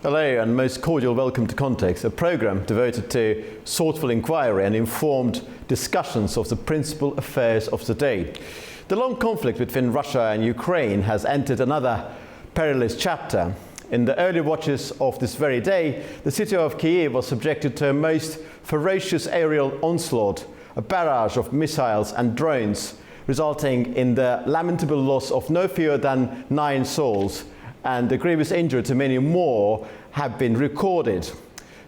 Hello and most cordial welcome to Context, a programme devoted to thoughtful inquiry and informed discussions of the principal affairs of the day. The long conflict between Russia and Ukraine has entered another perilous chapter. In the early watches of this very day, the city of Kyiv was subjected to a most ferocious aerial onslaught, a barrage of missiles and drones, resulting in the lamentable loss of no fewer than 9 souls, and the grievous injury to many more have been recorded.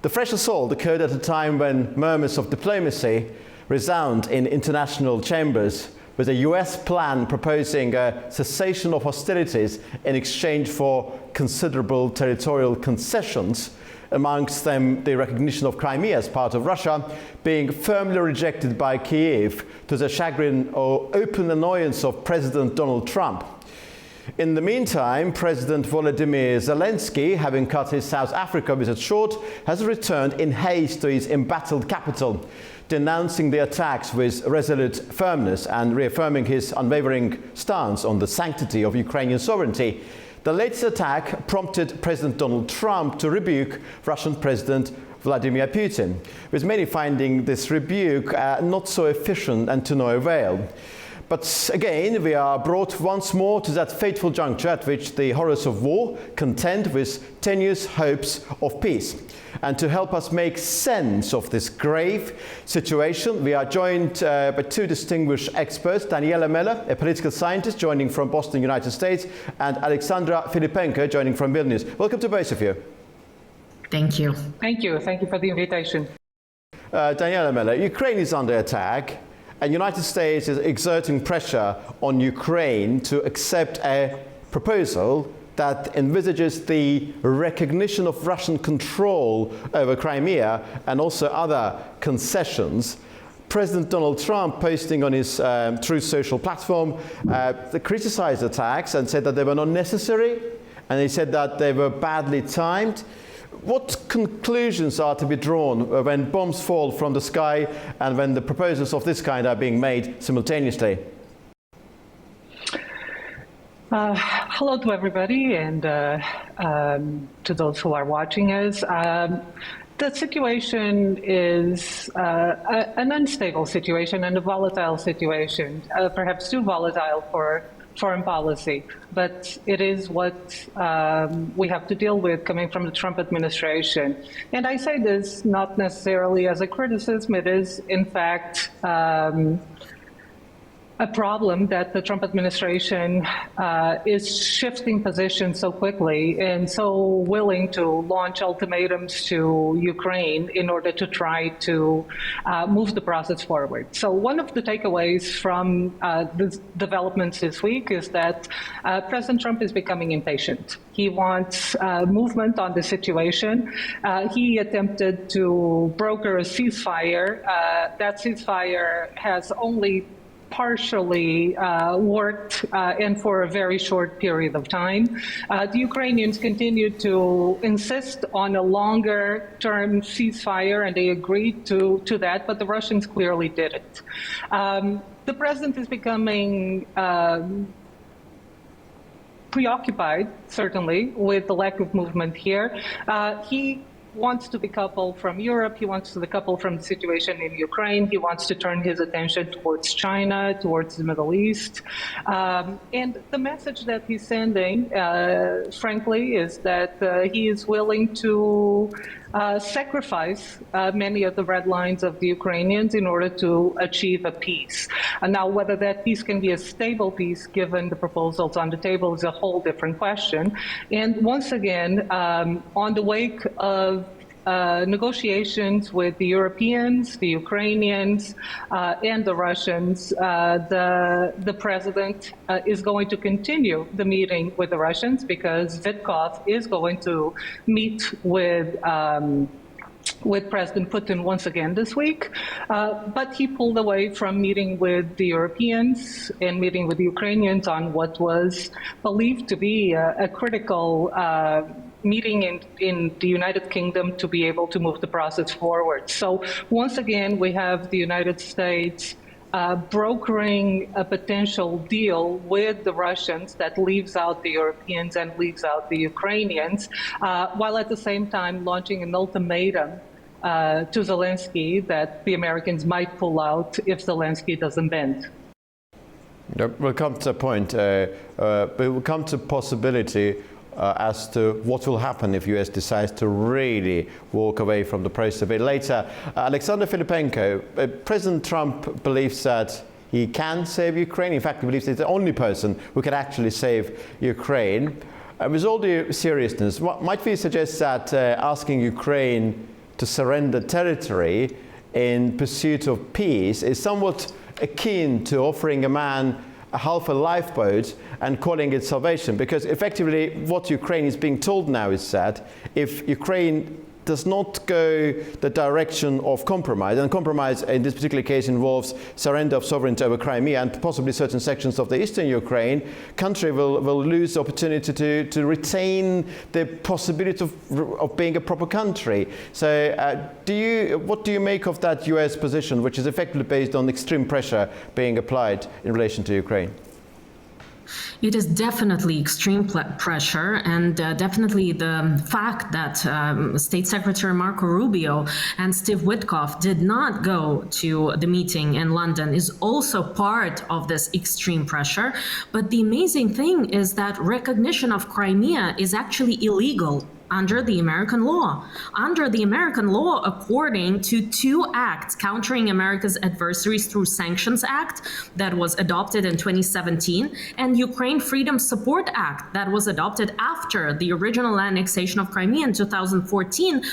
The fresh assault occurred at a time when murmurs of diplomacy resound in international chambers, with a US plan proposing a cessation of hostilities in exchange for considerable territorial concessions, amongst them the recognition of Crimea as part of Russia, being firmly rejected by Kyiv to the chagrin or open annoyance of President Donald Trump. In the meantime, President Volodymyr Zelensky, having cut his South Africa visit short, has returned in haste to his embattled capital, denouncing the attacks with resolute firmness and reaffirming his unwavering stance on the sanctity of Ukrainian sovereignty. The latest attack prompted President Donald Trump to rebuke Russian President Vladimir Putin, with many finding this rebuke not so efficient and to no avail. But again, we are brought once more to that fateful juncture at which the horrors of war contend with tenuous hopes of peace. And to help us make sense of this grave situation, we are joined by 2 distinguished experts, Daniela Meller, a political scientist joining from Boston, United States, and Alexandra Filipenko joining from Vilnius. Welcome to both of you. Thank you. Thank you. Thank you for the invitation. Daniela Meller, Ukraine is under attack. And the United States is exerting pressure on Ukraine to accept a proposal that envisages the recognition of Russian control over Crimea and also other concessions. President Donald Trump, posting on his Truth Social platform, criticized attacks and said that they were not necessary, and he said that they were badly timed. What conclusions are to be drawn when bombs fall from the sky and when the proposals of this kind are being made simultaneously? Hello to everybody and to those who are watching us. The situation is an unstable situation and a volatile situation, perhaps too volatile for foreign policy, but it is what we have to deal with coming from the Trump administration. And I say this not necessarily as a criticism, it is in fact a problem that the Trump administration is shifting positions so quickly and so willing to launch ultimatums to Ukraine in order to try to move the process forward. So one of the takeaways from the developments this week is that President Trump is becoming impatient. He wants movement on the situation. He attempted to broker a ceasefire. That ceasefire has only partially worked and for a very short period of time. The Ukrainians continue to insist on a longer term ceasefire and they agreed to that, but the Russians clearly didn't. The president is becoming preoccupied, certainly, with the lack of movement here. He wants to decouple from Europe, he wants to decouple from the situation in Ukraine, he wants to turn his attention towards China, towards the Middle East. And the message that he's sending, frankly, is that he is willing to sacrifice many of the red lines of the Ukrainians in order to achieve a peace. And now, whether that peace can be a stable peace, given the proposals on the table, is a whole different question. And once again, on the wake of negotiations with the Europeans, the Ukrainians, and the Russians, the president is going to continue the meeting with the Russians because Vitkov is going to meet with President Putin once again this week, but he pulled away from meeting with the Europeans and meeting with the Ukrainians on what was believed to be a critical meeting in the United Kingdom to be able to move the process forward. So once again, we have the United States brokering a potential deal with the Russians that leaves out the Europeans and leaves out the Ukrainians, while at the same time launching an ultimatum to Zelensky that the Americans might pull out if Zelensky doesn't bend. We'll come to a point, but we'll come to possibility as to what will happen if US decides to really walk away from the process a bit later. Alexander Filipenko, President Trump believes that he can save Ukraine. In fact, he believes he's the only person who can actually save Ukraine. With all due seriousness, might we suggest that asking Ukraine to surrender territory in pursuit of peace is somewhat akin to offering a man half a lifeboat and calling it salvation? Because effectively what Ukraine is being told now is that if Ukraine does not go the direction of compromise, and compromise in this particular case involves surrender of sovereignty over Crimea and possibly certain sections of the eastern Ukraine, country will lose the opportunity to retain the possibility of being a proper country. So what do you make of that US position, which is effectively based on extreme pressure being applied in relation to Ukraine? It is definitely extreme pressure, and definitely the fact that State Secretary Marco Rubio and Steve Witkoff did not go to the meeting in London is also part of this extreme pressure. But the amazing thing is that recognition of Crimea is actually illegal under the American law. Under the American law, according to two acts countering America's adversaries through Sanctions Act that was adopted in 2017 and Ukraine Freedom Support Act that was adopted after the original annexation of Crimea in 2014,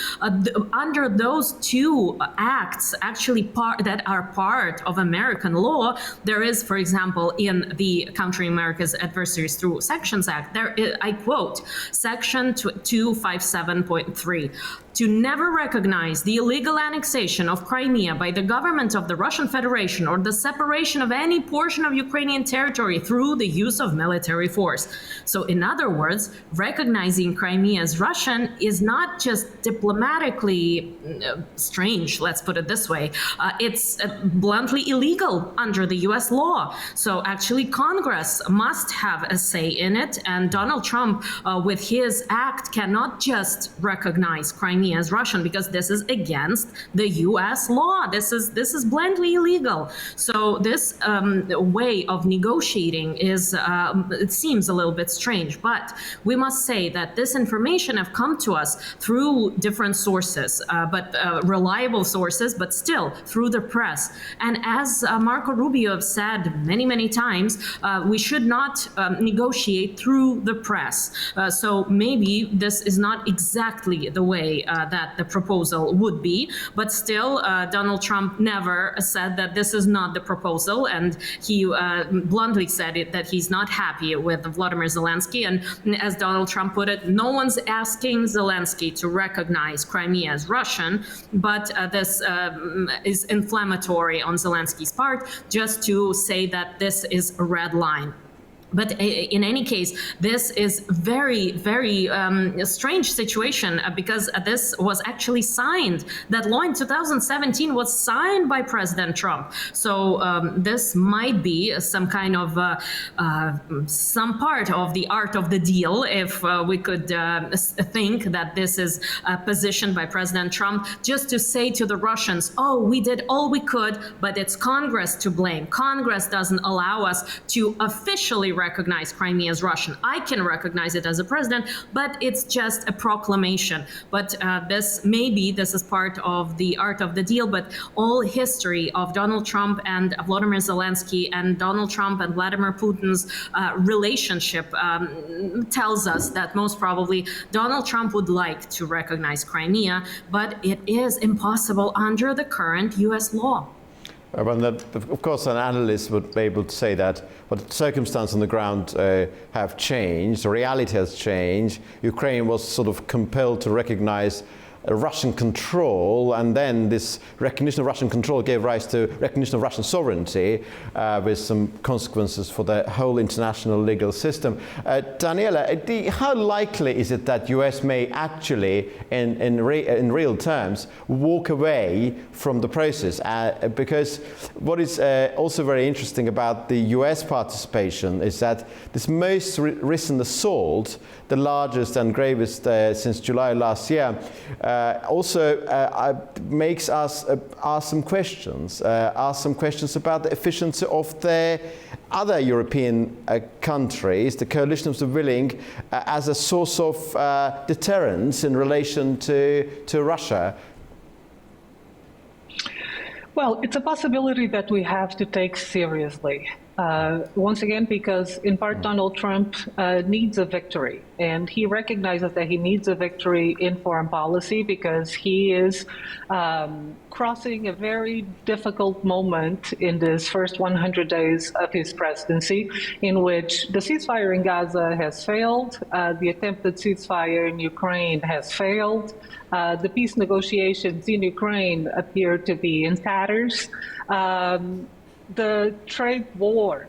under those two acts actually that are part of American law, there is, for example, in the Countering America's Adversaries Through Sanctions Act, there is, I quote, Section 257.3, to never recognize the illegal annexation of Crimea by the government of the Russian Federation or the separation of any portion of Ukrainian territory through the use of military force. So in other words, recognizing Crimea as Russian is not just diplomatically strange, let's put it this way, it's bluntly illegal under the US law. So actually Congress must have a say in it, and Donald Trump with his act cannot just recognize Crimea as Russian, because this is against the US law. This is bluntly illegal. So this way of negotiating is, it seems a little bit strange, but we must say that this information have come to us through different sources, but reliable sources, but still through the press. And as Marco Rubio have said many times, we should not negotiate through the press. So maybe this is not exactly the way that the proposal would be, but still Donald Trump never said that this is not the proposal, and he bluntly said it, that he's not happy with Vladimir Zelensky. And as Donald Trump put it, no one's asking Zelensky to recognize Crimea as Russian, but this is inflammatory on Zelensky's part, just to say that this is a red line. But in any case, this is very strange situation, because this was actually signed. That law in 2017 was signed by President Trump. So this might be some kind of some part of the art of the deal, if we could think that this is positioned by President Trump just to say to the Russians, oh, we did all we could, but it's Congress to blame. Congress doesn't allow us to officially recognize Crimea as Russian. I can recognize it as a president, but it's just a proclamation. But this is part of the art of the deal. But all history of Donald Trump and Volodymyr Zelensky and Donald Trump and Vladimir Putin's relationship tells us that most probably Donald Trump would like to recognize Crimea, but it is impossible under the current US law. Of course, an analyst would be able to say that, but circumstances on the ground have changed, the reality has changed. Ukraine was sort of compelled to recognize Russian control, and then this recognition of Russian control gave rise to recognition of Russian sovereignty, with some consequences for the whole international legal system. Daniela, how likely is it that US may actually, in real terms, walk away from the process? Because what is also very interesting about the US participation is that this most recent assault, the largest and gravest since July last year, also makes us ask some questions about the efficiency of the other European countries, the coalition of the willing, as a source of deterrence in relation to Russia. Well, it's a possibility that we have to take seriously. Once again, because in part Donald Trump needs a victory, and he recognizes that he needs a victory in foreign policy because he is crossing a very difficult moment in this first 100 days of his presidency, in which the ceasefire in Gaza has failed, the attempted ceasefire in Ukraine has failed, the peace negotiations in Ukraine appear to be in tatters. The trade war,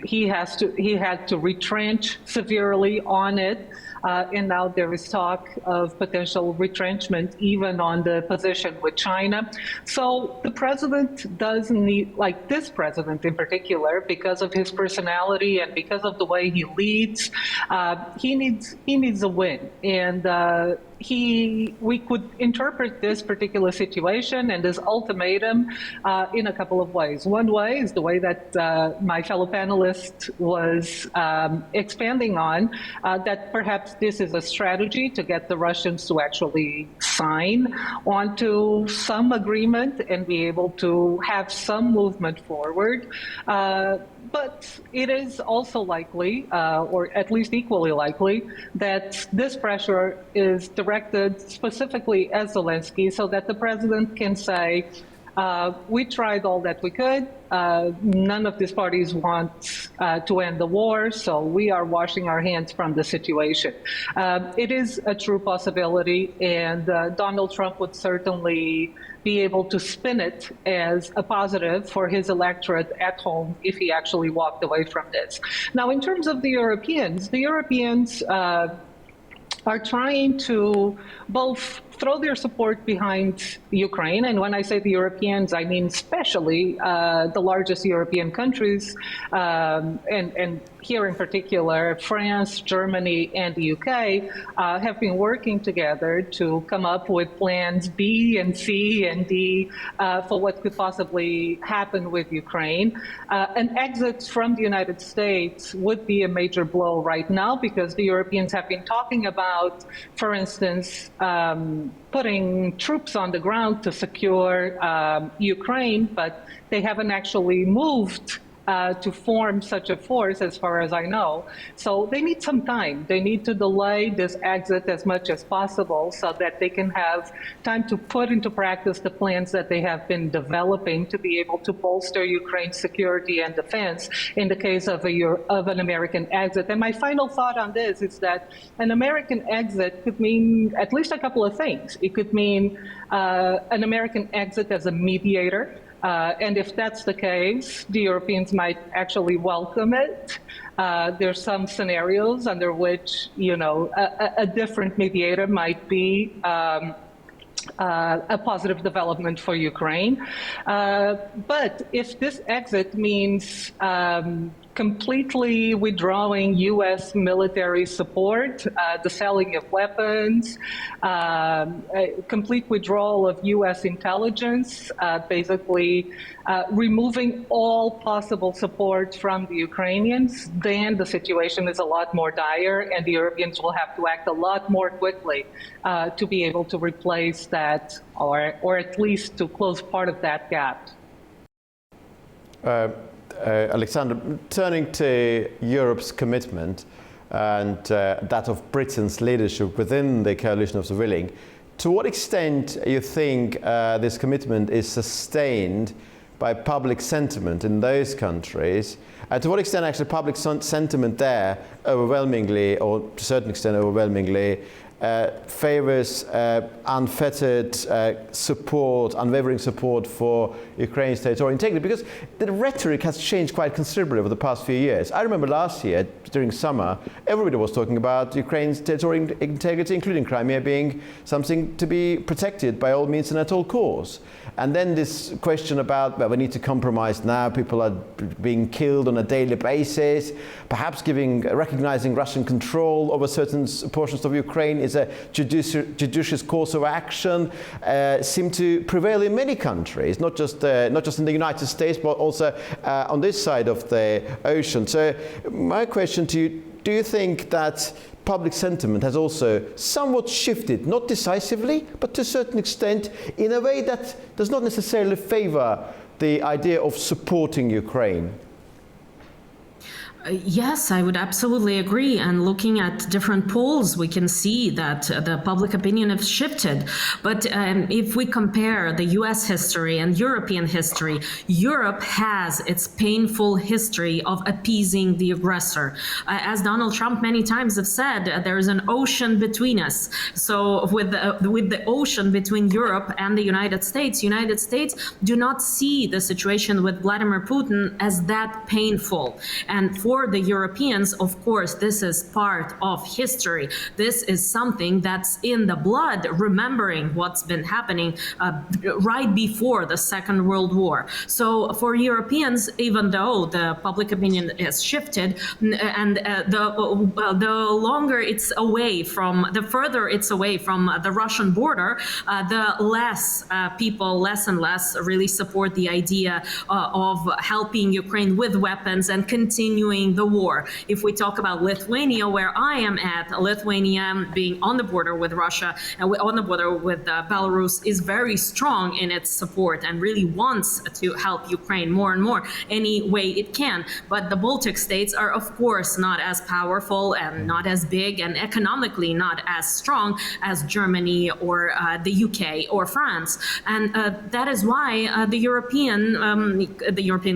he had to retrench severely on it, and now there is talk of potential retrenchment even on the position with China. So the president does need, like this president in particular, because of his personality and because of the way he leads, he needs a win, and we could interpret this particular situation and this ultimatum in a couple of ways. One way is the way that my fellow panelist was expanding on, that perhaps this is a strategy to get the Russians to actually sign onto some agreement and be able to have some movement forward. But it is also likely, or at least equally likely, that this pressure is directed specifically at Zelensky so that the president can say, we tried all that we could. None of these parties want to end the war, so we are washing our hands from the situation. It is a true possibility, and Donald Trump would certainly be able to spin it as a positive for his electorate at home if he actually walked away from this. Now, in terms of the Europeans are trying to both throw their support behind Ukraine, and when I say the Europeans, I mean especially the largest European countries, and here in particular, France, Germany, and the UK have been working together to come up with plans B and C and D for what could possibly happen with Ukraine. An exit from the United States would be a major blow right now because the Europeans have been talking about, for instance, putting troops on the ground to secure Ukraine, but they haven't actually moved to form such a force, as far as I know. So they need some time. They need to delay this exit as much as possible so that they can have time to put into practice the plans that they have been developing to be able to bolster Ukraine's security and defense in the case of an American exit. And my final thought on this is that an American exit could mean at least a couple of things. It could mean an American exit as a mediator. And if that's the case, the Europeans might actually welcome it. There's some scenarios under which, a different mediator might be a positive development for Ukraine. But if this exit means completely withdrawing U.S. military support, the selling of weapons, complete withdrawal of U.S. intelligence, basically removing all possible support from the Ukrainians, then the situation is a lot more dire, and the Europeans will have to act a lot more quickly to be able to replace that, or at least to close part of that gap. Alexander, turning to Europe's commitment and that of Britain's leadership within the coalition of the willing, to what extent you think this commitment is sustained by public sentiment in those countries? To what extent actually public sentiment there overwhelmingly, or to a certain extent overwhelmingly, favors unfettered support, unwavering support for Ukraine's territorial integrity, because the rhetoric has changed quite considerably over the past few years. I remember last year, during summer, everybody was talking about Ukraine's territorial integrity, including Crimea, being something to be protected by all means and at all costs. And then this question about, well, we need to compromise now, people are being killed on a daily basis, perhaps recognizing Russian control over certain portions of Ukraine is a judicious course of action, seem to prevail in many countries, not just in the United States, but also on this side of the ocean. So my question to you, do you think that public sentiment has also somewhat shifted, not decisively, but to a certain extent, in a way that does not necessarily favor the idea of supporting Ukraine? Yes, I would absolutely agree. And looking at different polls, we can see that the public opinion has shifted. But if we compare the US history and European history, Europe has its painful history of appeasing the aggressor. As Donald Trump many times have said, there is an ocean between us. So with the ocean between Europe and the United States do not see the situation with Vladimir Putin as that painful. And for the Europeans, of course, this is part of history. This is something that's in the blood, remembering what's been happening right before the Second World War. So for Europeans, even though the public opinion has shifted, and the longer it's away from, the further it's away from the Russian border, the less people, less and less really support the idea of helping Ukraine with weapons and continuing the war. If we talk about Lithuania, where I am at, Lithuania being on the border with Russia and on the border with Belarus is very strong in its support and really wants to help Ukraine more and more any way it can. But the Baltic states are, of course, not as powerful and not as big and economically not as strong as Germany or the UK or France. And that is why the European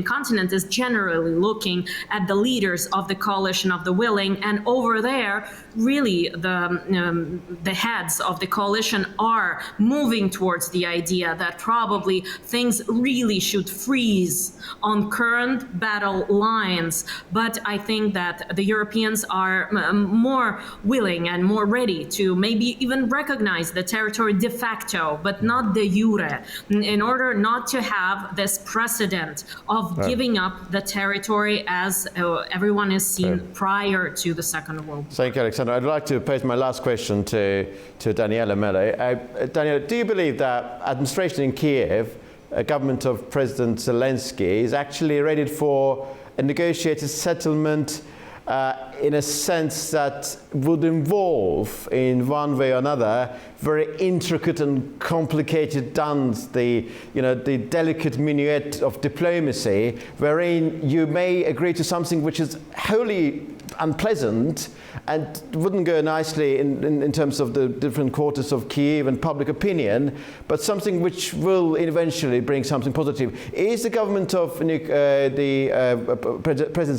continent is generally looking at the leaders of the coalition of the willing, and over there, really the heads of the coalition are moving towards the idea that probably things really should freeze on current battle lines. But I think that the Europeans are more willing and more ready to maybe even recognize the territory de facto, but not de jure, in order not to have this precedent of giving up the territory as everyone has seen prior to the Second World War. Thank you, Alexander. I'd like to pose my last question to Daniela Mele. Daniela, do you believe that administration in Kyiv, a government of President Zelensky, is actually ready for a negotiated settlement in a sense that would involve, in one way or another, very intricate and complicated dance, the delicate minuet of diplomacy, wherein you may agree to something which is wholly unpleasant and wouldn't go nicely in terms of the different quarters of Kyiv and public opinion, but something which will eventually bring something positive. Is the government of President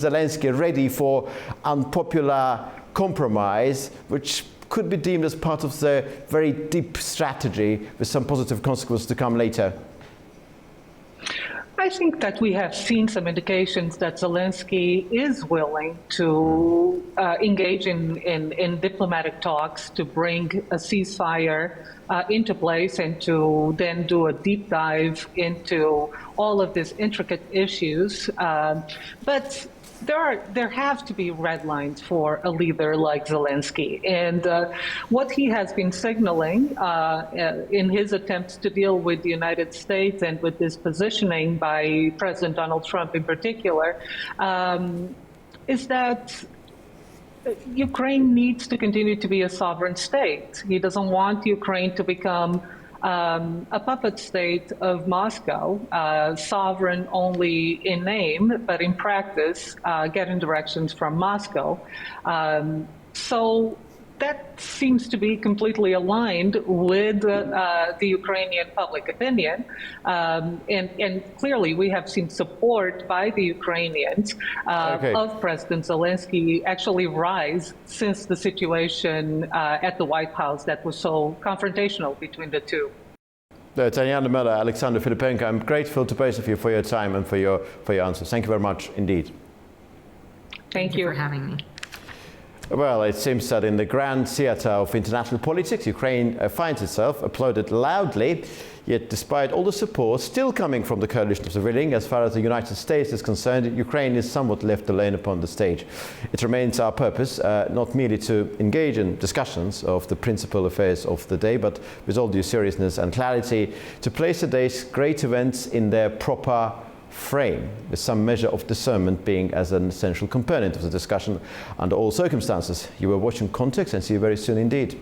Zelensky ready for unpopular compromise, which could be deemed as part of the very deep strategy with some positive consequences to come later? I think that we have seen some indications that Zelensky is willing to engage in diplomatic talks to bring a ceasefire into place and to then do a deep dive into all of these intricate issues. But there have to be red lines for a leader like Zelensky. And what he has been signaling in his attempts to deal with the United States and with this positioning by President Donald Trump in particular, is that Ukraine needs to continue to be a sovereign state. He doesn't want Ukraine to become a puppet state of Moscow, sovereign only in name, but in practice, getting directions from Moscow. So that seems to be completely aligned with the Ukrainian public opinion. And clearly, we have seen support by the Ukrainians of President Zelensky actually rise since the situation at the White House that was so confrontational between the two. Tatiana Miller, Alexander Filipenko, I'm grateful to both of you for your time and for your answers. Thank you very much indeed. Thank you for having me. Well, it seems that in the grand theatre of international politics, Ukraine finds itself applauded loudly, yet despite all the support still coming from the coalition of the willing, as far as the United States is concerned, Ukraine is somewhat left alone upon the stage. It remains our purpose not merely to engage in discussions of the principal affairs of the day, but with all due seriousness and clarity, to place the day's great events in their proper frame, with some measure of discernment being as an essential component of the discussion under all circumstances. You were watching Context, and see you very soon indeed.